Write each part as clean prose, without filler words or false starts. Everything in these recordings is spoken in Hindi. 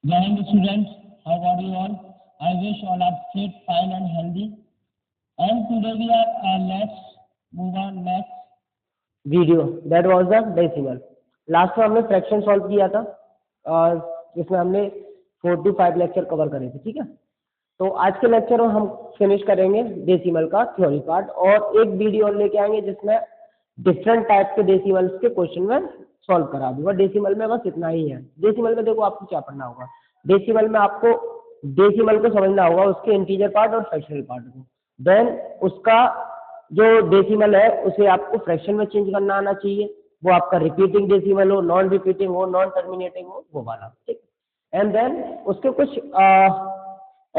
Jai Hind students, how are you all? I wish all are fit, fine and healthy. And today we are let's move on next video that was the decimal. Last में हमने फ्रैक्शन सॉल्व किया था और इसमें हमने 4 to 5 लेक्चर कवर करे थे। ठीक है, तो आज के लेक्चर में हम फिनिश करेंगे डेसिमल का थ्योरी पार्ट और एक वीडियो लेके आएंगे जिसमें डिफरेंट टाइप के डेसिमल्स के क्वेश्चन में सॉल्व करा दूंगा। डेसिमल में बस इतना ही है। डेसिमल में देखो आपको क्या पढ़ना होगा, डेसिमल में आपको डेसिमल को समझना होगा, उसके इंटीजर पार्ट और फ्रैक्शनल पार्ट को। देन उसका जो डेसिमल है उसे आपको फ्रैक्शन में चेंज करना आना चाहिए, वो आपका रिपीटिंग डेसिमल हो, नॉन रिपीटिंग हो, नॉन टर्मिनेटिंग हो, वो वाला। ठीक, एंड देन उसके कुछ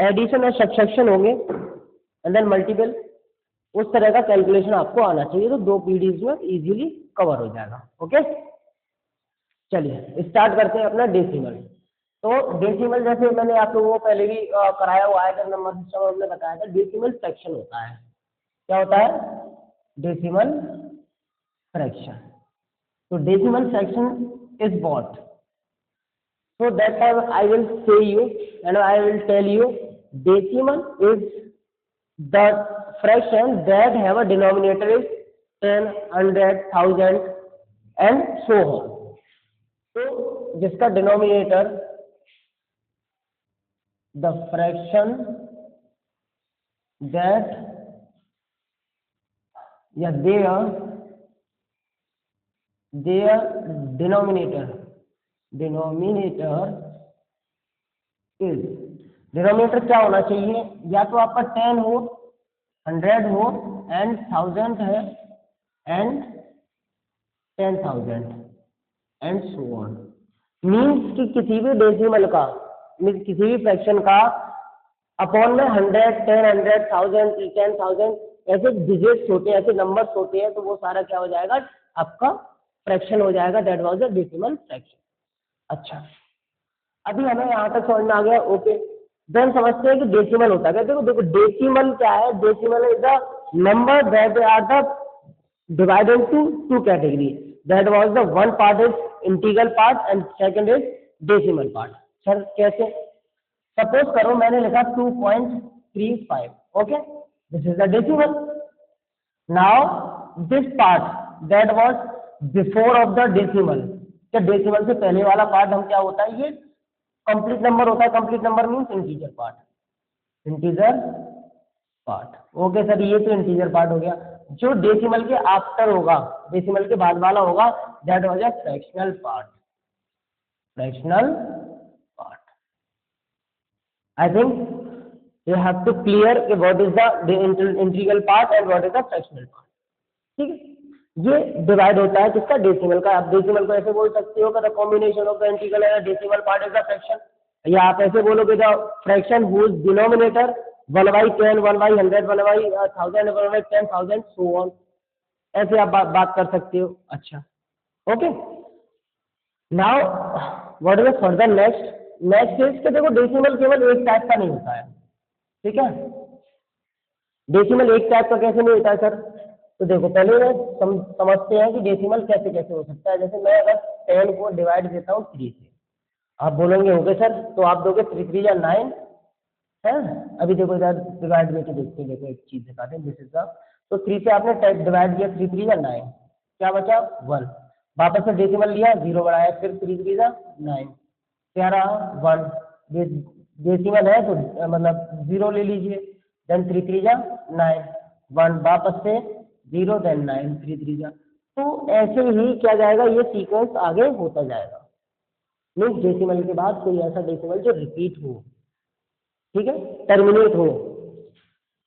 एडिशन और सब्ट्रैक्शन होंगे एंड देन मल्टीपल, उस तरह का कैलकुलेशन आपको आना चाहिए। तो 2 पीडीएफ में इजीली कवर हो जाएगा। ओके, चलिए स्टार्ट करते हैं अपना डेसिमल। तो डेसिमल जैसे मैंने आप लोगों को पहले भी कराया हुआ है, जब नंबर सिस्टम हमने बताया था, डेसिमल फ्रैक्शन होता है। क्या होता है? Decimal fraction. तो decimal fraction is what? So that time I will say you and I will tell you decimal is the fraction that have a denominator is 10, 100, 1000 and so on. तो जिसका denominator the fraction that या their denominator क्या होना चाहिए? या तो आपका 10 हो, 100 हो एंड 1000 है and 10,000 and so on. Means कि किसी भी डेसिमल का, मीन्स किसी भी फ्रैक्शन का अपॉन में 100, 10, 100, 1000, 10,000 ऐसे डिजिट्स होते हैं, ऐसे नंबर्स होते हैं, तो वो सारा क्या हो जाएगा? आपका फ्रैक्शन हो जाएगा। That was the decimal fraction. अच्छा, अभी हमें यहाँ तक समझ में आ गया। ओके, देन समझते हैं कि डेसिमल होता है। देखो डेसिमल क्या है? Decimal is the number that are the divided to 2 category. That was the one part is integral part and second is decimal part. Sir कैसे? सपोज करो मैंने लिखा 2.35। Okay, this is the decimal. Now this part that was before of the decimal, क्या डेसिमल से पहले वाला पार्ट हम क्या होता है? ये कंप्लीट नंबर होता है। Complete number means integer part, integer part. Okay sir, ये तो इंटीजर पार्ट हो गया। जो डेसिमल के आफ्टर होगा, डेसिमल के बाद वाला होगा, that was a fractional part. Fractional part. I think you have to clear कि what is the integral part and what is the fractional part. ठीक है, ये डिवाइड होता है किसका? डेसिमल का। आप डेसिमल को ऐसे बोल सकते हो कि the combination of the integral and decimal part is the fraction, या आप ऐसे बोलोगे the fraction whose denominator 1/10, 1/100, 1/1000, 1/10,000 so on. ऐसे आप बात कर सकते हो। अच्छा, okay, now what is further next is कि देखो डेसिमल केवल एक टाइप का नहीं होता है। ठीक है, डेसिमल एक टाइप का कैसे नहीं होता है सर? तो देखो पहले समझते हैं कि डेसिमल कैसे कैसे हो सकता है। जैसे मैं अगर 10 को डिवाइड देता हूँ 3 से, आप बोलेंगे ओके सर, तो आप दोगे 3 3 या 9 है। अभी देखो इधर डिवाइड करके देखते हैं। देखो एक चीज दिखाते हैं, दिस इज द, तो 3 से आपने डिवाइड किया, 3 3 या 9, क्या बचा? 1। वापस से डेसिमल लिया, 0 बढ़ाया, फिर 3 3 या 9, क्या रहा? 1। डेसिमल है तो मतलब 0 ले लीजिए, देन 3 3 या 9, 1, वापस से 0, देन 9, 3 3 जा। तो ऐसे ही क्या जाएगा, ये सीक्वेंस आगे होता जाएगा। मीन्स डेसिमल के बाद कोई ऐसा डेसिमल जो रिपीट हो, ठीक है, टर्मिनेट हो,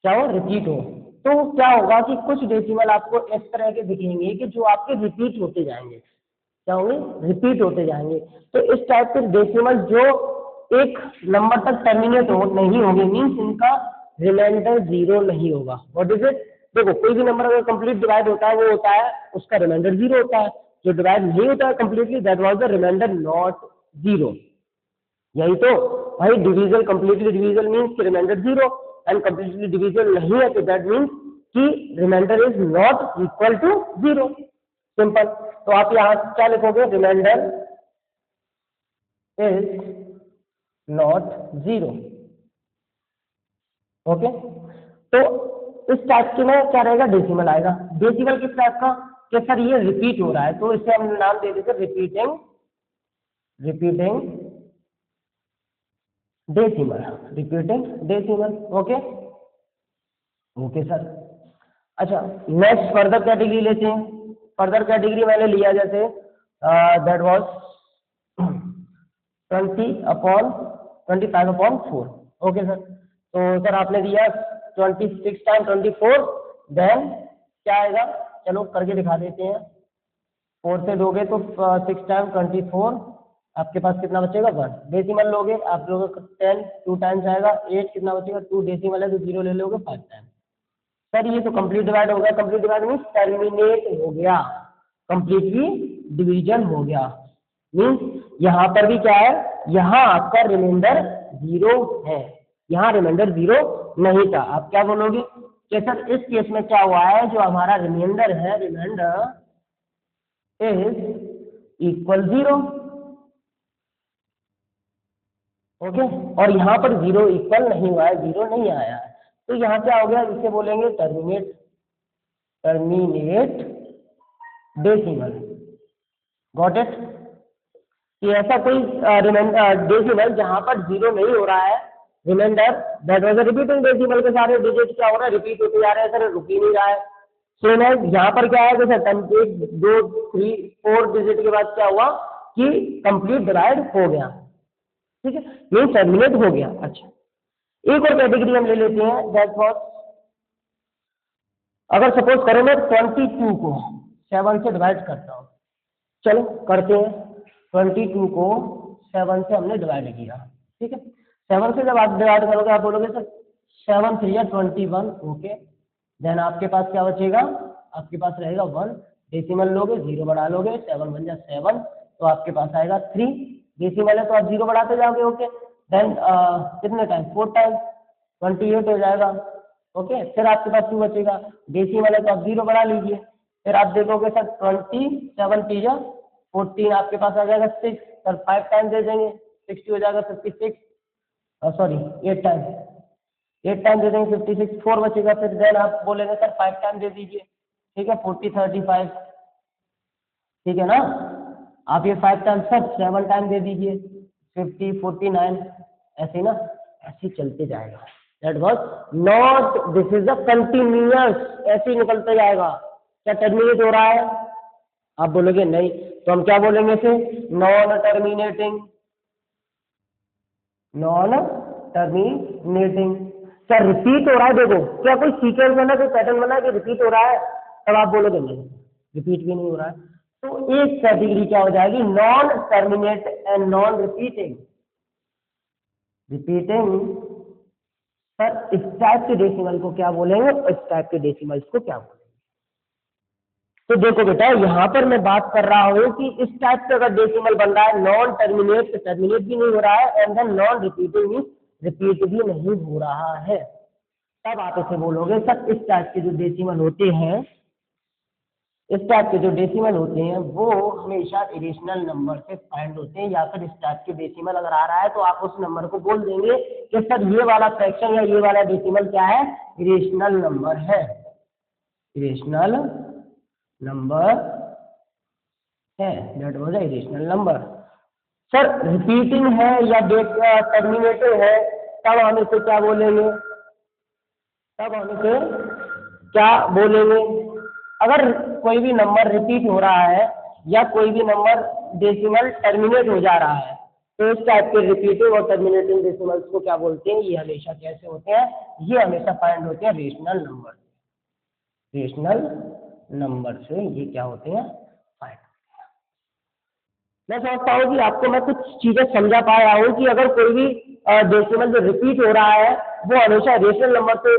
क्या हो? रिपीट हो। तो क्या होगा कि कुछ डेसिमल आपको इस तरह के दिखेंगे कि जो आपके रिपीट होते जाएंगे। क्या होंगे? रिपीट होते जाएंगे। तो इस टाइप के डेसिमल जो एक नंबर तक टर्मिनेट नहीं होंगे, मीन्स इनका रिमाइंडर 0 नहीं होगा। What is it? देखो कोई भी नंबर अगर कंप्लीट डिवाइड होता है, वो होता है उसका रिमाइंडर 0 होता है। जो डिवाइड नहीं होता है completely, that was the reminder not 0। यही तो भाई, division, completely division means reminder 0 and completely division नहीं है तो दैट मीन्स कि reminder is not equal to 0। Simple. तो आप यहाँ क्या लिखोगे? Reminder is not 0। ओके, तो इस टाइप के में क्या रहेगा, डेसिमल आएगा। डेसिमल किस टाइप का, कि सर ये रिपीट हो रहा है, तो इसे हम नाम दे देते repeating decimal. Okay okay sir. अच्छा, नेक्स्ट फर्दर कैटेगरी लेते हैं। फर्दर कैटेगरी मैंने लिया जैसे दैट वाज 20/25/4। ओके सर, तो सर आपने दिया 26 टाइम 24, देन क्या आएगा, चलो करके दिखा देते हैं। 4 से दोगे तो 6 टाइम 24, आपके पास कितना बचेगा 1। डेसिमल लोगे आप लोग 10 2 टाइम्स आएगा, 8 कितना बचेगा 2, डेसिमल है तो 0 ले लोगे 5 टाइम। सर ये तो कंप्लीट डिवाइड हो गया, कंप्लीट डिवाइड मीन्स टर्मिनेट हो गया, कंप्लीटली डिवीजन हो गया। मीन्स यहाँ पर भी क्या है, यहाँ आपका रिमाइंडर 0 है, यहाँ रिमाइंडर 0 नहीं था। आप क्या बोलोगे कि सर इस केस में क्या हुआ है, जो हमारा रिमाइंडर है, रिमाइंडर इज इक्वल 0। ओके, और यहाँ पर 0 इक्वल नहीं हुआ है, 0 नहीं आया है, तो यहाँ क्या हो गया, इसे बोलेंगे टर्मिनेट डेसिमल। गॉट इट, कि ऐसा कोई डेसिमल जहाँ पर 0 नहीं हो रहा है, reminder that was a repeating decimal के सारे डिजिट क्या हो रहा है, रिपीट होते जा रहे हैं सर, रुक ही नहीं रहा है। सो यहाँ पर क्या है, जैसे 1 2 3 4 डिजिट के बाद क्या हुआ कि कंप्लीट डिवाइड हो गया, ठीक है, ये टर्मिनेट हो गया। अच्छा, एक और कैटेगरी हम ले लेते हैं, दैट वाज, अगर सपोज करो मैं 22 को 7 से डिवाइड करता हूँ, चलो करते हैं। 22 को 7 से हमने डिवाइड किया, ठीक है, 7 से जब आप डिवाइड करोगे आप बोलोगे सर 7 3 21। ओके, देन आपके पास क्या बचेगा, आपके पास रहेगा 1, डेसिमल लोगे 0 बढ़ा लोगे, 7 1 जा 7, तो आपके पास आएगा 3, डेसिमल है तो आप 0 बढ़ाते जाओगे। ओके, देन कितने टाइम 4 टाइम 28 हो जाएगा। ओके, फिर आपके पास 2 बचेगा, डेसिमल है तो आप 0 बढ़ा लीजिए, फिर आप देखोगे सर 27 3 14, आपके पास आ जाएगा 6, सर 5 टाइम दे देंगे 60 हो जाएगा 56, सॉरी 8 टाइम दे देंगे 56, 4 बचेगा, फिर देन आप बोलेंगे सर 5 टाइम दे दीजिए, ठीक है 40 35, ठीक है ना, आप ये 5 टाइम सब 7 टाइम दे दीजिए 50 49, ऐसे ना, ऐसे चलते जाएगा। That was not, this is a continuous, ऐसे ही निकलता जाएगा। क्या टर्मिनेट हो रहा है, आप बोलोगे नहीं, तो हम क्या बोलेंगे इसे, नॉन टर्मिनेटिंग। क्या रिपीट हो रहा है, देखो क्या कोई सीक्वेंस बना, कोई पैटर्न बना कि रिपीट हो रहा है, तब आप बोलोगे नहीं, रिपीट भी नहीं हो रहा है, तो एक कैटेगरी क्या हो जाएगी, non terminate and non repeating. Sir इस टाइप के डेसिमल को क्या बोलेंगे, इस टाइप के डेसिमल्स को क्या बोलेंगे। तो देखो बेटा, यहाँ पर मैं बात कर रहा हूँ कि इस टाइप का अगर डेसिमल बन रहा है, नॉन टर्मिनेट, टर्मिनेट भी नहीं हो रहा है, and then non repeating, repeat भी नहीं हो रहा है, तब आप इसे बोलोगे सर इस टाइप के जो डेसिमल होते हैं, इस टाइप के जो डेसिमल होते हैं वो हमेशा इरेशनल नंबर से फाइंड होते हैं, या फिर इस टाइप के डेसिमल अगर आ रहा है तो आप उस नंबर को बोल देंगे कि सर ये वाला फ्रैक्शन या ये वाला डेसिमल क्या है, इरेशनल नंबर है, इरेशनल नंबर है, that was a irrational number. Sir repeating है या टर्मिनेटिंग है, तब हम इसे क्या बोलेंगे, अगर कोई भी नंबर रिपीट हो रहा है या कोई भी नंबर डेसिमल टर्मिनेट हो जा रहा है, तो इस टाइप के रिपीटिंग और टर्मिनेटिंग डेसिमल्स को क्या बोलते हैं, ये हमेशा कैसे होते हैं, ये हमेशा फाइंड होते हैं रेशनल नंबर से, ये क्या होते हैं, फाइंड होते हैं। मैं समझता हूँ कि आपको मैं कुछ चीजें समझा पाया हूँ कि अगर कोई भी डेसिमल जो रिपीट हो रहा है वो हमेशा रेशनल नंबर से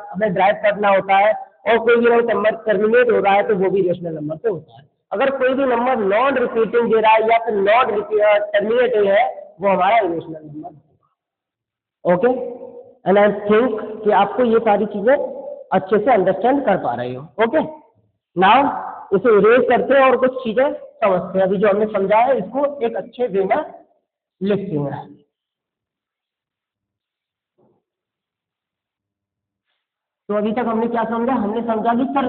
हमें ड्राइव करना होता है, और कोई भी नंबर टर्मिनेट हो रहा है तो वो भी रेशनल नंबर से होता है। अगर कोई भी नंबर नॉन रिपीटिंग दे रहा है या फिर नॉन टर्मिनेटिंग है, वो हमारा इरेशनल नंबर होगा। ओके, एंड आई थिंक कि आपको ये सारी चीजें अच्छे से अंडरस्टैंड कर पा रहे हो। ओके, नाउ इसे इरेज करते हैं और कुछ चीजें समझते हैं। अभी जो हमने समझा है इसको एक अच्छे वे में लिखते हैं। तो अभी तक हमने क्या समझा, हमने समझा कि सर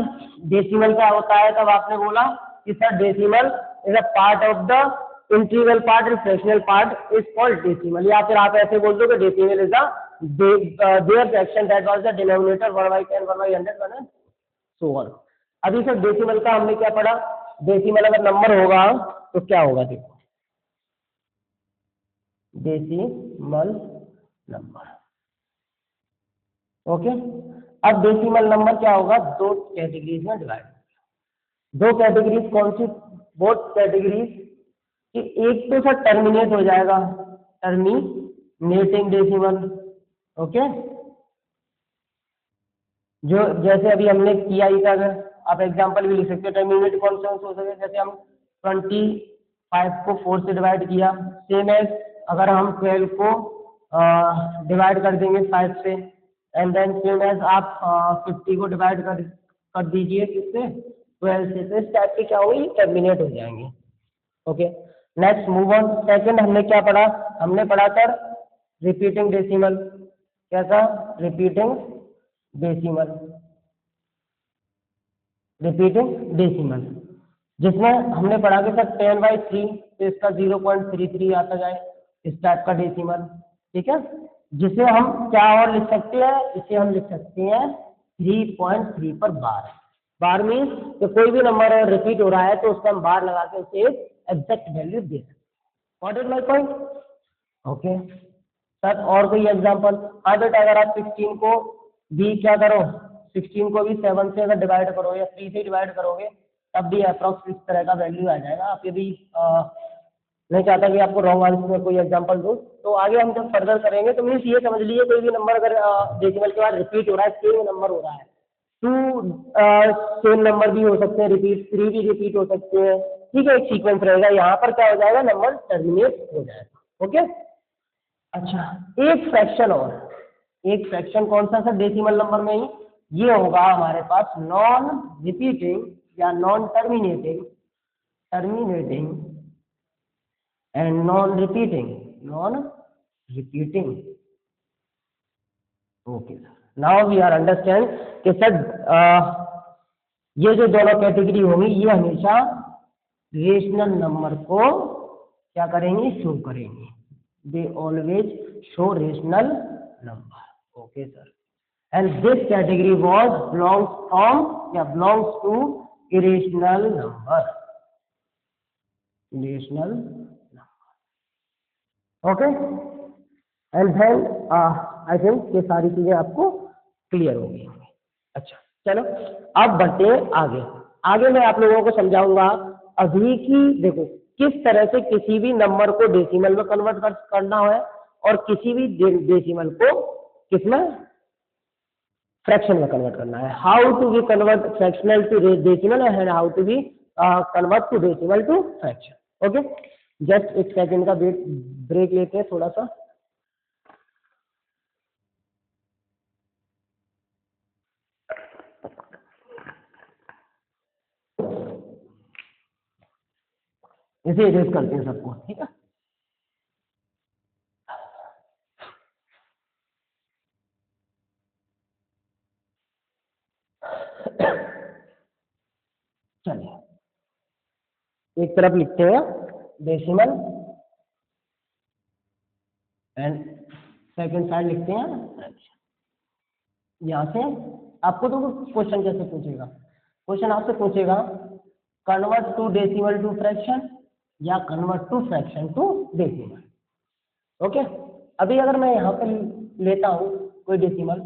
डेसिमल क्या होता है, तब आपने बोला कि sir decimal is a part of the integral part and fractional part is called decimal, या फिर आप ऐसे बोल दो कि decimal is there fraction that was the denominator 1/10 1/100 1 so on. अभी सर डेसिमल का हमने क्या पढ़ा, डेसिमल अगर नंबर होगा तो क्या होगा, देखो डेसिमल नंबर, ओके। अब डेसिमल नंबर क्या होगा, दो कैटेगरीज में डिवाइड, दो कैटेगरीज कौन सी, बोथ कैटेगरीज कि एक तो सर टर्मिनेट हो जाएगा, टर्मिनेटिंग डेसिमल, ओके, जो जैसे अभी हमने किया ही था, आप एग्जांपल भी लिख सकते हो, टर्मिनेट कौन सा हो सकता है, जैसे हम 25 को 4 से डिवाइड किया, सेम एज अगर हम 12 को डिवाइड कर देंगे 5 से, एंड देन सेम एज आप 50 को डिवाइड कर दीजिए किससे, 12 से, तो इस टाइप के क्या होगी, टर्मिनेट हो जाएंगे, okay. Next move on, second हमने क्या पढ़ा, हमने पढ़ा सर रिपीटिंग डेसिमल, क्या था, रिपीटिंग डेसिमल, रिपीटिंग डेसिमल, जिसमें हमने पढ़ा कि सर 10/3 तो इसका 0.33 आता जाए, इस टाइप का डेसिमल, ठीक है, जिसे हम क्या और लिख सकते हैं, इसे हम लिख सकते हैं 3.3 पर बार, बार मीन्स कि कोई भी नंबर रिपीट हो रहा है तो उसका हम बार लगा के उसे एक एग्जैक्ट वैल्यू दे सकते हैं, what is my point, okay sir. और कोई एग्जांपल, हाँ बेटा, अगर आप 16 को भी क्या करो, 16 को भी 7 से अगर डिवाइड करो या 3 से डिवाइड करोगे तब भी अप्रॉक्स इस तरह का वैल्यू आ जाएगा। आप यदि नहीं चाहता कि आपको रॉन्ग आंसर में कोई एग्जांपल दो, तो आगे हम जब फर्दर करेंगे तो मीन्स ये समझ लीजिए कोई भी नंबर अगर डेसिमल के बाद रिपीट हो रहा है, सेम नंबर हो रहा है, 2 सेम नंबर भी हो सकते हैं रिपीट, 3 भी रिपीट हो सकते हैं, ठीक है, एक सीक्वेंस रहेगा, यहाँ पर क्या हो जाएगा, नंबर टर्मिनेट हो जाएगा, ओके। अच्छा, एक फ्रैक्शन और, एक फ्रैक्शन कौन सा सर, डेसिमल नंबर में ही ये होगा हमारे पास नॉन रिपीटिंग या non terminating, terminating and non repeating, non repeating, okay sir. Now we are understand कि सर ये जो दोनों कैटेगरी होंगी ये हमेशा रेशनल नंबर को क्या करेंगे, शो करेंगे, they always show rational number, okay sir. And this category was belongs to irrational number, irrational number, okay. And then I think ये सारी चीजें आपको क्लियर हो गई होंगी। अच्छा चलो अब बढ़ते हैं आगे, आगे मैं आप लोगों को समझाऊंगा अभी की, देखो किस तरह से किसी भी नंबर को डेसिमल में कन्वर्ट करना है और किसी भी डेसिमल को किसमें, फ्रैक्शन में कन्वर्ट करना है, how to be convert fractional to decimal and how to be convert to decimal to fraction, okay. Just एक सेकंड का ब्रेक लेते हैं थोड़ा सा। इसे इरेज करते हैं सबको, ठीक है। चलिए एक तरफ लिखते हैं डेसिमल एंड सेकंड साइड लिखते हैं फ्रैक्शन। यहाँ से आपको तो क्वेश्चन कैसे पूछेगा, क्वेश्चन आपसे पूछेगा convert to decimal to fraction या convert to fraction to decimal, okay. अभी अगर मैं यहाँ पे लेता हूँ कोई डेसिमल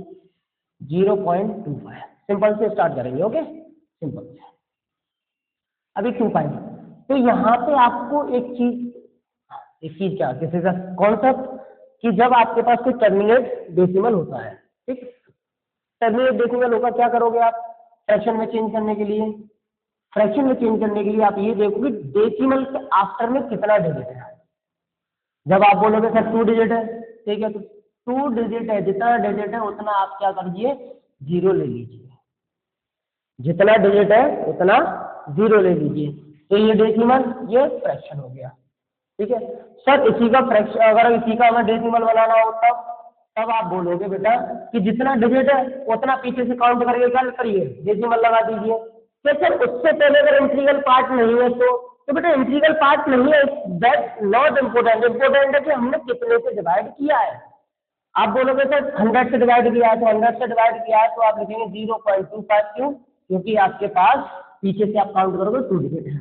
0.25, सिंपल से स्टार्ट करेंगे, ओके, सिंपल से। अभी 25, तो यहाँ पे आपको एक चीज क्या, किसी का कॉन्सेप्ट कि जब आपके पास कोई टर्मिनेट डेसिमल होता है, ठीक, टर्मिनेट डेसिमल होगा, क्या करोगे आप फ्रैक्शन में चेंज करने के लिए, फ्रैक्शन में चेंज करने के लिए आप ये देखोगे डेसिमल के आफ्टर में कितना डिजिट है। जब आप बोलोगे सर 2 डिजिट है, ठीक है, तो 2 डिजिट है, जितना डिजिट है उतना आप क्या करिए, 0 ले लीजिए, जितना डिजिट है उतना 0 ले लीजिए, तो ये डेसिमल ये फ्रैक्शन हो गया, ठीक है। सर इसी का फ्रैक्शन, अगर इसी का हमें डेसिमल बनाना हो तब तब आप बोलोगे बेटा कि जितना डिजिट है उतना पीछे से काउंट करके क्या करिए, डेसिमल लगा दीजिए। तो सर उससे पहले अगर इंटीग्रल पार्ट नहीं है तो बेटा इंटीग्रल पार्ट नहीं है, दैट नॉट इम्पोर्टेंट, इम्पोर्टेंट है कि हमने कितने से डिवाइड किया है। आप बोलोगे सर 100 से डिवाइड किया है, तो 100 से डिवाइड किया है तो आप लिखेंगे 0.25, क्यों? क्योंकि आपके पास पीछे से आप काउंट करोगे 2 डिजिट है।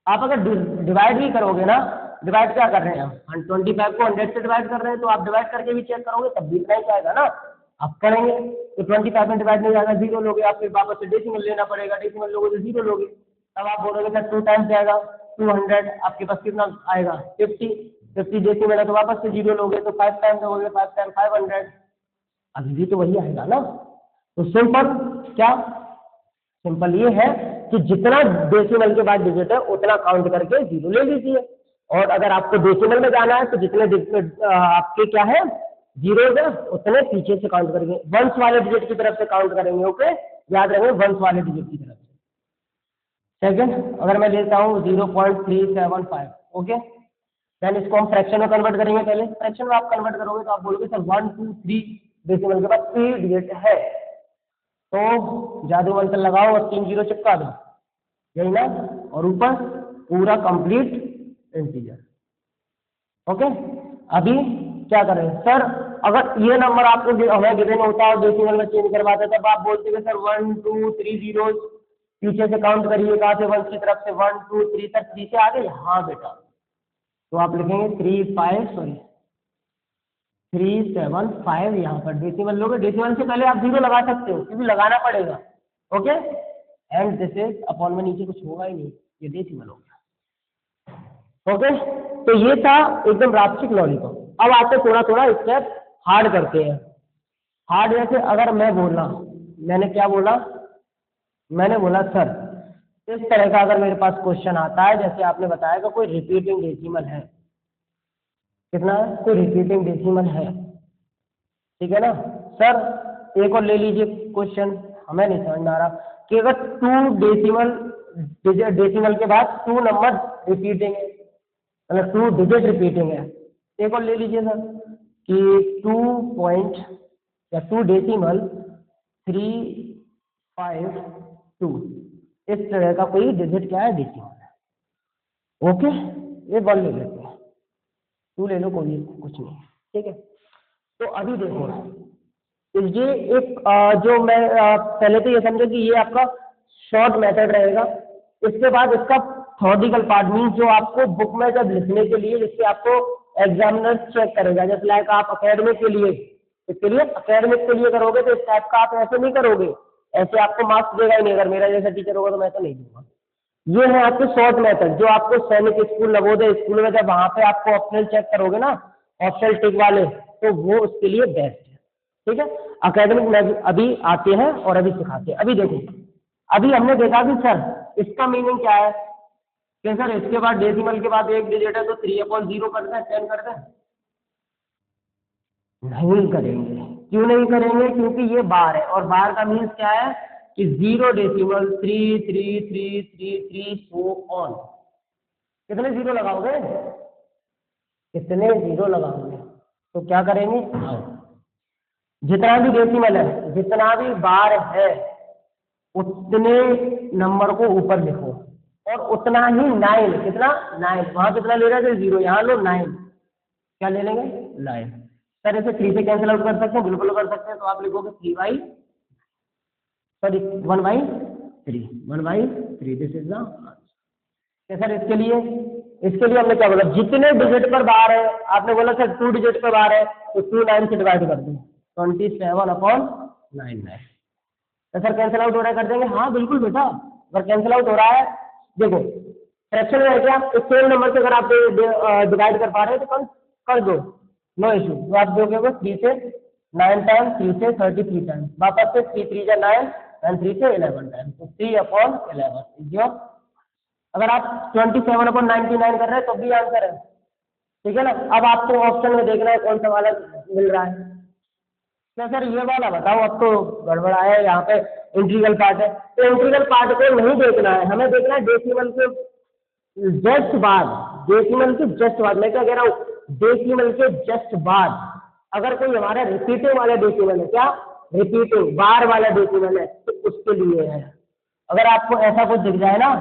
आप अगर डिवाइड भी करोगे ना, डिवाइड क्या कर रहे हैं हम 25 को 100 से डिवाइड कर रहे हैं, तो आप डिवाइड करके भी चेक करोगे तब भी इतना ही जाएगा ना। आप करेंगे तो 25 में डिवाइड नहीं जाएगा, 0 लोगे, आप फिर वापस से डेसिमल लेना पड़ेगा, डेसिमल लोगे तो 0 लोगे, तब आप बोलोगे सर 2 टाइम्स जाएगा 200, आपके पास कितना आएगा 50 डेसिमल है तो वापस से 0 लोगे, तो 5 टाइम्स लोगे, 5 टाइम 500, अभी भी तो वही आएगा ना। तो सिंपल क्या, सिंपल ये है कि जितना डेसिमल के बाद डिजिट है उतना काउंट करके 0 ले लीजिए, और अगर आपको डेसिमल में जाना है तो जितने आपके क्या है 0 है उतने पीछे से काउंट करेंगे, वंस वाले डिजिट की तरफ से काउंट करेंगे। ओके, याद रखेंगे वंस वाले डिजिट की तरफ से। सेकंड, अगर मैं लेता हूँ 0.375, ओके, देन इसको हम फ्रैक्शन में कन्वर्ट करेंगे। पहले फ्रैक्शन में आप कन्वर्ट करोगे तो आप बोलोगे सर 1 2 3 डेसिमल के बाद 3 डिजिट है, तो जादू मंत्र लगाओ और 3 0 चिपका दो, यही ना, और ऊपर पूरा कंप्लीट इंटीजर। ओके, अभी क्या करें सर, अगर ये नंबर आपको हमें गिवन होता है डेसिमल में चेंज करवाते तब आप बोलते हैं सर 1 2 3 0 पीछे से काउंट करिए, कहाँ से 1 की तरफ से 1 2 3 तक 3 से आगे। हाँ बेटा, तो आप लिखेंगे 375 यहाँ पर डेसिमल लोगे, डेसिमल से पहले आप 0 लगा सकते हो क्योंकि लगाना पड़ेगा। Okay, and this is upon में नीचे कुछ होगा ही नहीं, ये डेसिमल हो गया। ओके, तो ये था एकदम रास्टिक लॉलीपॉप। अब आते थोड़ा थोड़ा स्टेप हार्ड करते हैं। हार्ड जैसे अगर मैं बोला, मैंने क्या बोला, मैंने बोला सर इस तरह का अगर मेरे पास क्वेश्चन आता है, जैसे आपने बताया कि कोई रिपीटिंग डेसिमल है, कितना है, कोई रिपीटिंग डेसिमल है, ठीक है ना सर। एक और ले लीजिए क्वेश्चन, हमें नहीं समझ में आ रहा कि अगर 2 डेसिमल के बाद 2 नंबर रिपीटिंग है, मतलब 2 डिजिट रिपीटिंग है। एक और ले लीजिए सर कि 2 डेसिमल 352, इस तरह का कोई डिजिट क्या है, डेसिमल है। ओके, ये 1 ले लेते हैं, 2 ले लो, कोई कुछ नहीं, ठीक है। तो अभी देखो, ये एक जो मैं पहले तो ये समझो कि ये आपका शॉर्ट मेथड रहेगा। इसके बाद इसका थ्योरेटिकल पार्ट मीन्स जो आपको बुक में जब लिखने के लिए, जिससे आपको एग्जामिनर चेक करेगा, जैसे लाइक आप अकेडमिक के लिए, इसके लिए अकेडमिक के लिए करोगे तो इस टाइप का आप ऐसे नहीं करोगे, ऐसे आपको मार्क्स देगा ही नहीं। अगर मेरा जैसा टीचर होगा तो मैं तो नहीं दूंगा। ये है आपके शॉर्ट मेथड, जो आपको सैनिक स्कूल, नवोदय स्कूल में जब वहां पे आपको ऑप्शनल चेक करोगे ना, ऑप्शनल टिक वाले, तो वो उसके लिए बेस्ट है, ठीक है। अकेडमिक में अभी आते हैं और अभी सिखाते हैं। अभी देखो, अभी हमने देखा कि सर इसका मीनिंग क्या है कि सर इसके बाद डेसिमल के बाद एक डिजिट है तो 3/0 कर दें, 10 कर दें। नहीं करेंगे, क्यों नहीं करेंगे, क्योंकि ये बार है, और बार का मीन्स क्या है कि 0 डेसिमल 3 3 3 3 3 सो ऑन। कितने 0 लगाओगे, कितने 0 लगाओगे, तो क्या करेंगे, जितना भी डेसिमल है, जितना भी बार है, उतने नंबर को ऊपर लिखो, और उतना ही 9, कितना 9, वहां कितना ले रहे थे 0, यहाँ लो 9, क्या ले लेंगे 9। सर इसे 3 से कैंसिल आउट कर सकते हैं, बिल्कुल कर सकते हैं, तो आप लिखोगे 1/3, दिस इज द। सर इसके लिए हमने क्या बोला, जितने डिजिट पर बार है, आपने बोला सर 2 डिजिट पर बार है तो 2 9 से डिवाइड कर दो, 27/99। तो सर कैंसिल आउट हो रहा है, कर देंगे, हाँ बिल्कुल बेटा, अगर कैंसिल आउट हो रहा है, देखो फ्रैक्शन में है क्या, इस सेम नंबर से अगर आप डिवाइड कर पा रहे हैं तो कर दो, नो इशू। तो आप दोगे 3 से 9 टाइम, 3 से 33 टाइम, वापस से 3 3 जा 9 एंड 3 से 11 टाइम, तो 3/11 इज योर। अगर आप 27/99 कर रहे हैं तो भी आंसर है, ठीक है ना। अब आपको ऑप्शन में देखना है कौन सा वाला मिल रहा है। क्या सर ये वाला बताओ, अब तो गड़बड़ा है, यहाँ पे इंटीग्रल पार्ट है, तो इंटीग्रल पार्ट को नहीं देखना है, हमें देखना है डेसिमल के जस्ट बाद, डेसिमल के जस्ट बाद, मैं क्या कह रहा हूँ, डेसिमल के जस्ट बाद अगर कोई हमारा रिपीटिंग वाला डेसिमल है, क्या रिपीटिंग बार वाला डेसिमल है, तो उसके लिए है। अगर आपको ऐसा कुछ दिख जाए ना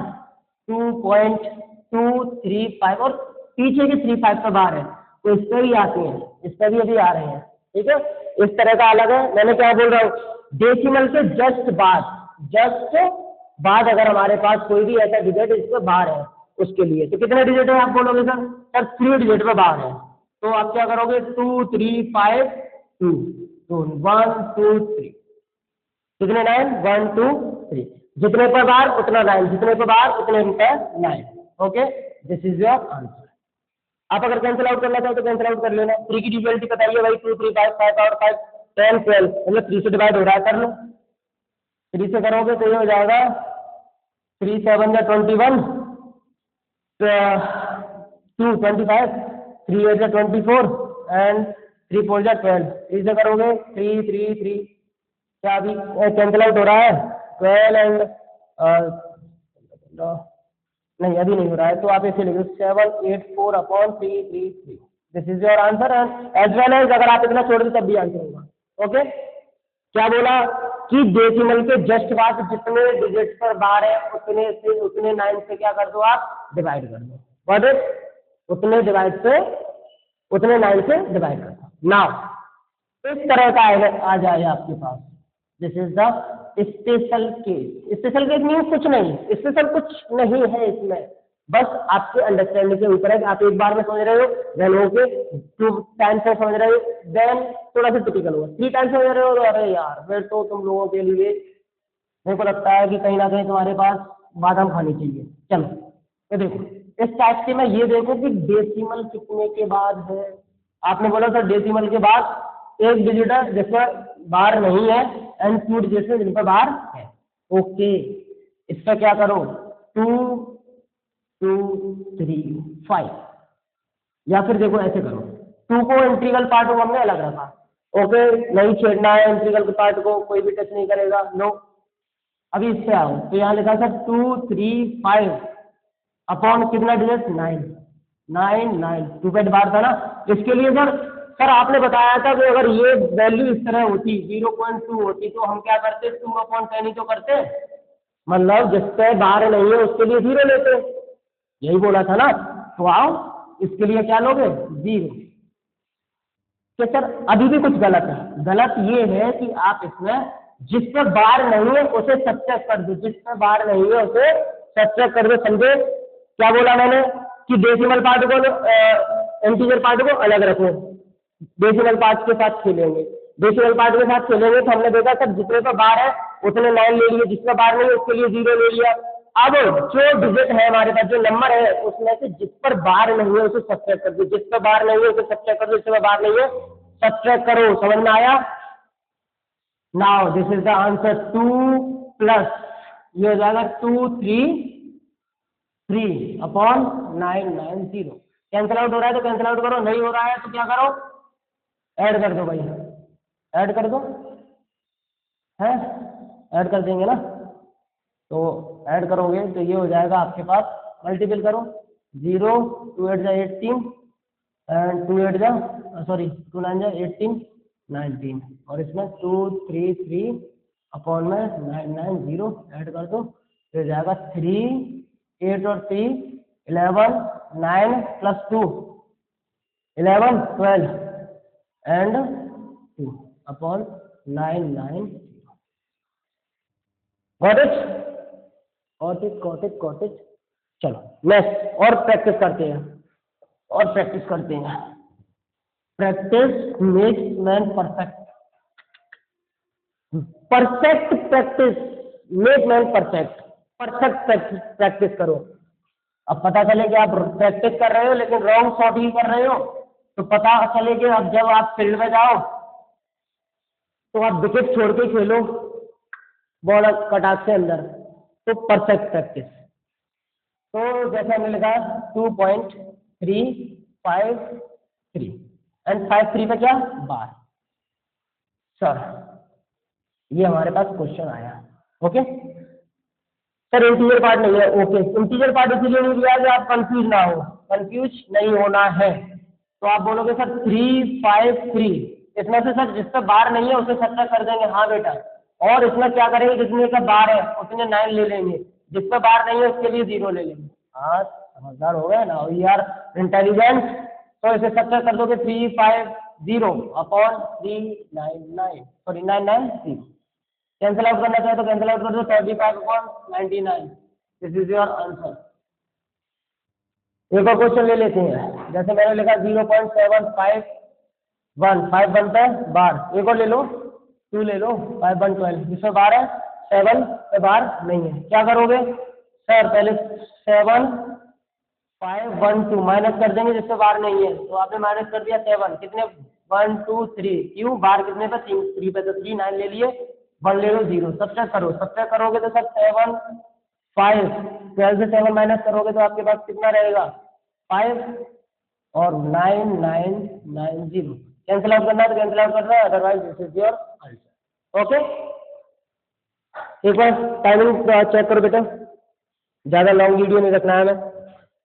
2.235 और पीछे की 35 पर बार है, तो इस पर भी आते हैं, इस पर भी अभी आ रहे हैं, ठीक है। इस तरह का अलग है। मैंने क्या बोल रहा हूँ, डेसिमल के जस्ट बाद अगर हमारे पास कोई भी ऐसा डिजिट इसमें बार है, उसके लिए तो कितने डिजिट है आप बोलोगे सर 3 डिजिट में बार है, तो आप क्या करोगे 2 3 5 2 तो 1 2 3 कितने 9 1 2 3 जितने पर बार उतना 9, जितने पर बार उतने पर 9। Okay, this is your answer. आप अगर कैंसिल आउट करना चाहो तो कैंसिल आउट कर लेना। 3 की डिविजिबिलिटी बताइए भाई, 2 3 5 5 और 5 10 12, मतलब 3 से डिवाइड हो रहा है, कर लो। 3 से करोगे तो ये हो जाएगा 3 7 या 21 2 25 3 8 या 24 एंड 3 4 या 12। 3 से करोगे 3 3 3 क्या अभी कैंसिल आउट हो रहा है 12 एंड नहीं अभी नहीं हो रहा है, तो आप ऐसे लिखो 784 upon 333। This is your answer and as well as अगर आप इतना छोड़ दो तब भी आंसर होगा। ओके, क्या बोला कि डेसिमल के जस्ट बाद जितने डिजिट पर बार है उतने 9 से क्या कर दो आप डिवाइड कर दो। व्हाट इज उतने 9 से डिवाइड कर दो। नाउ इस तरह का आ जाए आपके पास, this is the special case. Special case means कुछ नहीं, स्पेशल कुछ नहीं है इसमें, बस आपके अंडरस्टैंडिंग के ऊपर है कि आप एक बार में समझ रहे हो, देन ओके 2 टाइम्स से समझ रहे हो, देन थोड़ा सा टिपिकल होगा 3 टाइम्स समझ रहे हो, अरे यार फिर तो तुम लोगों के लिए मेरे को लगता है कि कहीं ना कहीं तुम्हारे पास बादाम खानी चाहिए। चलो तो देखो इस टाइप के में ये देखो कि डेसिमल कितने के बाद है। आपने बोला सर डेसिमल के बाद एक डिजिट है जिसमें बार नहीं है एंड 2 डिजिट है जिन पर बार है। ओके, इसका क्या करो 2 2 3 5 या फिर देखो ऐसे करो 2 को इंटीग्रल पार्ट को हमने अलग रखा। ओके, नहीं छेड़ना है इंटीग्रल पार्ट को, कोई भी टच नहीं करेगा। नो, अभी इससे आओ तो यहाँ लिखा सर 2 3 5 अपॉन कितना डिजिट 9 9 9 2 पे बार था ना। इसके लिए सर आपने बताया था कि अगर ये वैल्यू इस तरह होती 0.2 होती तो हम क्या करते 2/10 ही तो करते, मतलब जिससे बाहर नहीं है उसके लिए 0 लेते, यही बोला था ना। तो आओ इसके लिए क्या लोगे 0। तो सर अभी भी कुछ गलत है। गलत ये है कि आप इसमें जिस पर बार नहीं है उसे सब्ट्रैक्ट कर दो, जिस पर बार नहीं है उसे सब्ट्रैक्ट कर दो। समझे क्या बोला मैंने कि डेसिमल पार्ट को इंटीजर पार्ट को अलग रखो, डेसिमल पार्ट के साथ खेलेंगे। डेसिमल पार्ट के साथ खेलेंगे तो हमने देखा सर जितने पर बार है उतने 9 ले लिए, जिसमें बार नहीं है उसके लिए 0 ले लिया। अब जो डिजिट है हमारे पास जो नंबर है उसमें से जिस पर बार नहीं है उसे सब्ट्रैक्ट कर दो, जिस पर बार नहीं है उसे सब्ट्रैक्ट कर दो, जिसमें बार नहीं है सब्ट्रैक्ट करो। समझ में आया? Now this is the answer 2 plus ये हो जाएगा 2 3 3 अपॉन 9 9 0। कैंसिल आउट हो रहा है तो कैंसिल आउट करो, नहीं हो रहा है तो क्या करो ऐड कर दो भाई, ऐड कर दो, है ऐड कर देंगे ना। तो ऐड करोगे तो ये हो जाएगा आपके पास, मल्टीपल करो 0 2 8 18 एंड 2 8 सॉरी 2 9 18 19 और इसमें 2 3 3 अपॉन में 9 9 0 ऐड कर दो तो जाएगा 3 8 और 3 11 9 plus 2 11 12 and 2 upon 9 9 got it got it got it got it. चलो नेक्स्ट और प्रैक्टिस करते हैं, और प्रैक्टिस करते हैं। Practice makes man perfect, perfect practice make man perfect, perfect practice करो। अब पता चले कि आप प्रैक्टिस कर रहे हो लेकिन रॉन्ग शॉट ही कर रहे हो, तो पता चले कि अब जब आप फील्ड में जाओ तो आप विकेट छोड़ के खेलो बॉल कटाक से अंदर, तो परफेक्ट प्रैक्टिस। तो जैसे हमने लिखा 2.353 एंड 53 पे क्या बार। सर ये हमारे पास क्वेश्चन आया, ओके सर इंटीजर पार्ट नहीं है, ओके इंटीजर पार्ट इसीलिए नहीं दिया कि आप कंफ्यूज ना हो, कंफ्यूज नहीं होना है। तो आप बोलोगे सर 353 इसमें से सर जिस पे बार नहीं है उसे सब्ट्रैक्ट कर देंगे, हाँ बेटा। और इसमें क्या करेंगे, जितने का बार है उतने 9 ले लेंगे, जिस पे बार नहीं है उसके लिए 0 ले लेंगे। हाँ समझदार हो गए ना, वी आर इंटेलिजेंट। तो इसे सब्ट्रैक्ट कर दोगे 350 अपॉन 399, सॉरी 990। कैंसिल आउट करना चाहे तो कैंसिल आउट कर दो, 35 upon 99। This is your answer. एक और क्वेश्चन ले लेते हैं, जैसे मैंने लिखा 0.751, 5 बनता है बार। एक और ले लो, 2 ले लो, 5 1 12, जिसमें बार है 7 पे बार नहीं है, क्या करोगे सर, पहले 7 5 1 2 माइनस कर देंगे जिसमें बार नहीं है, तो आपने माइनस कर दिया 7, कितने 1 2 3, क्यों बार कितने पे 3 पे, तो 3 9 ले लिए, 1 ले लो 0, सब्ट्रैक्ट करो, सब्ट्रैक्ट करोगे तो सर 7 5, 12 से 7 माइनस करोगे तो आपके पास कितना रहेगा 5 और 9 9 9 0। कैंसिल आउट करना है तो कैंसिल आउट करना है, otherwise this is your answer. Okay, एक बार टाइमिंग चेक करो बेटा, ज्यादा लॉन्ग वीडियो नहीं रखना है हमें।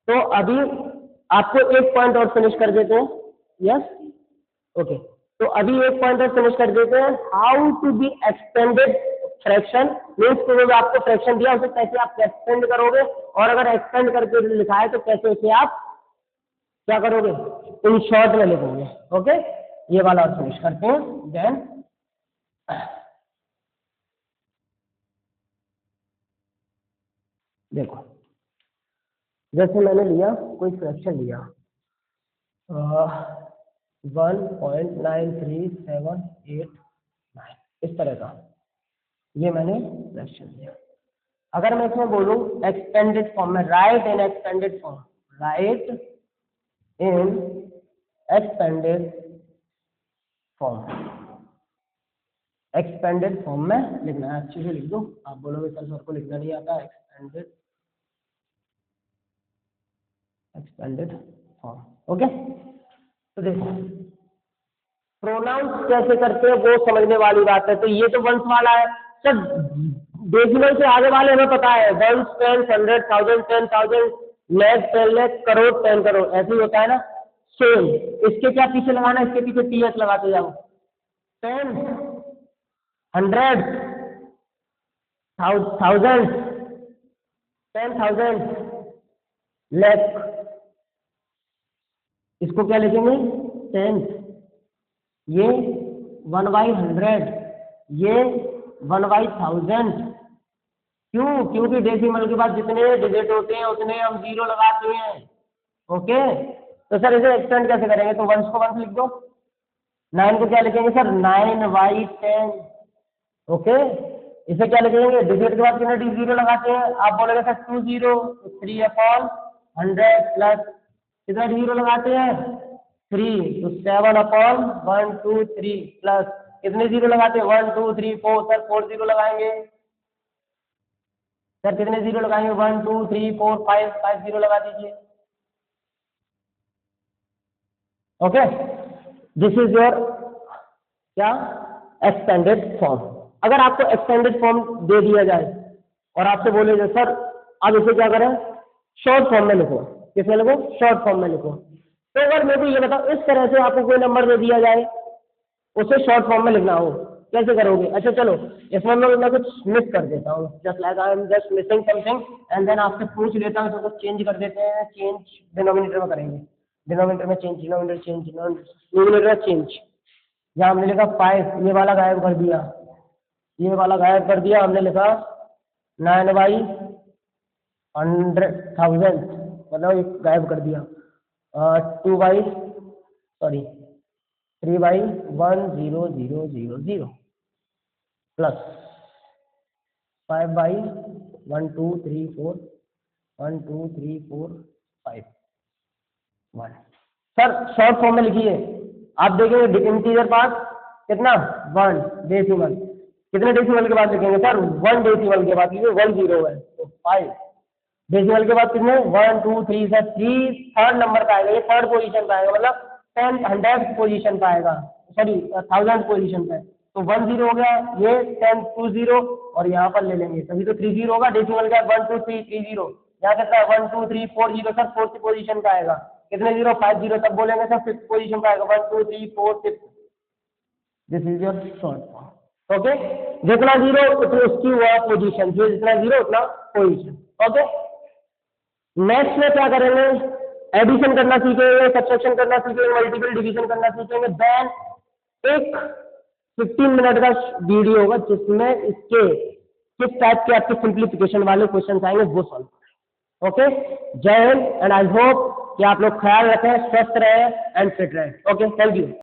तो अभी आपको एक पॉइंट और फिनिश कर देते हैं, यस ओके। तो अभी एक पॉइंट और फिनिश कर देते हैं, how to be extended fraction, means तो जो आपको फ्रैक्शन दिया उसे कैसे आप एक्सटेंड करोगे, और अगर एक्सटेंड करके लिखा है तो कैसे उसे आप क्या करोगे, इन शॉर्ट में लिखोगे। ओके, ये वाला और फिनिश करते हैं, देन देखो, जैसे मैंने लिया कोई फ्रैक्शन लिया 1.93789, इस तरह का, ये मैंने फ्रैक्शन लिया। अगर मैं इसमें बोलूं एक्सटेंडेड फॉर्म में, राइट इन एक्सटेंडेड फॉर्म, राइट इन एक्सपेंडेड फॉर्म, एक्सपेंडेड फॉर्म में लिखना है, अच्छे से लिख दो। आप बोलोगे सर को लिखना नहीं आता, एक्सपेंडेड फॉर्म। ओके, तो देखो प्रोनाउंस कैसे करते हैं वो समझने वाली बात है। तो ये तो वंश वाला है सर, डेसिमल से आगे वाले हमें पता है, वंस 10 100 1000 10,000 लाख 10 लाख करोड़ 10 करोड़, ऐसे ही होता है ना। सेम इसके क्या पीछे लगाना, इसके पीछे टीएस लगाते जाओ, 10 100 1000 10,000 लाख, इसको क्या लिखेंगे 10, ये 1/100, ये 1/1000। क्यों, क्योंकि डेसिमल के बाद जितने डिजिट होते हैं उतने हम 0 लगाते हैं। ओके, तो सर इसे एक्सटेंड कैसे करेंगे, तो वंस को वंस लिख दो, 9 को क्या लिखेंगे सर 9/10। ओके, इसे क्या लिखेंगे, डिजिट के बाद कितने 0 लगाते हैं, आप बोलेंगे सर 20, 3/100 प्लस कितना 0 लगाते हैं 3, तो 7/1 2 3 प्लस कितने 0 लगाते हैं 1 2 3 4, सर 4 0 लगाएंगे, सर कितने 0 लगाएंगे 1 2 3 4 5 0 लगा दीजिए। ओके, दिस इज योर क्या एक्सटेंडेड फॉर्म। अगर आपको एक्सटेंडेड फॉर्म दे दिया जाए और आपसे बोले जाए सर अब इसे क्या करें शॉर्ट फॉर्म में लिखो, किसमें लिखो शॉर्ट फॉर्म में लिखो, तो अगर मेरे को ये बताओ इस तरह से आपको कोई नंबर दे दिया जाए उसे शॉर्ट फॉर्म में लिखना हो, कैसे करोगे। अच्छा चलो इसमें मैं कुछ मिस कर देता हूँ, just like I am just missing something and then आपसे पूछ लेता हूँ, तो कुछ चेंज कर देते हैं, चेंज डिनोमिनेटर में करेंगे, डिनोमिनेटर में change, denominator change, numerator change. यहाँ हमने लिखा 5, ये वाला गायब कर दिया, ये वाला गायब कर दिया, हमने लिखा 9/100,000 मतलब एक गायब कर दिया, 3/1000 प्लस 5/1 2 3 4 1 2 3 4 5 1। सर शॉर्ट फॉर्म में लिखिए, आप देखेंगे इंटीजर पार्ट कितना 1, डेसिमल कितने डेसिमल के बाद लिखेंगे सर 1 डेसिमल के बाद लिखिए 1 0 है तो 5, डेसिमल के बाद कितने 1 2 3 सर 3 थर्ड नंबर का आएगा, ये थर्ड पोजीशन पे आएगा, मतलब 10 पोजीशन पे आएगा, सॉरी 1000 पोजीशन पे, तो 1 0 हो गया, ये 10 2 0 और यहाँ पर ले लेंगे तभी तो 3 0 होगा, डेसिमल का 1 2 3 3 0, यहाँ कितना है 1 2 3 4 0 सर फोर्थ पोजीशन पे आएगा, कितने 0 5 0 तब बोलेंगे सर फिफ्थ पोजीशन पे आएगा 1 2 3 4 6, this is your short form. Okay, जितना जीरो उतनी उसकी वो पोजीशन, जो जितना जीरो उतना पोजीशन। ओके, नेक्स्ट में क्या करेंगे, एडिशन करना सीखेंगे, सब्ट्रैक्शन करना सीखेंगे, मल्टीपल डिवीजन करना सीखेंगे। देन एक 15 मिनट का वीडियो होगा जिसमें इसके किस टाइप के आपके सिंप्लीफिकेशन वाले क्वेश्चन आएंगे वो सॉल्व। ओके, जय हिंद एंड आई होप कि आप लोग ख्याल रखें, स्वस्थ रहे एंड फिट रहे। Okay, thank you.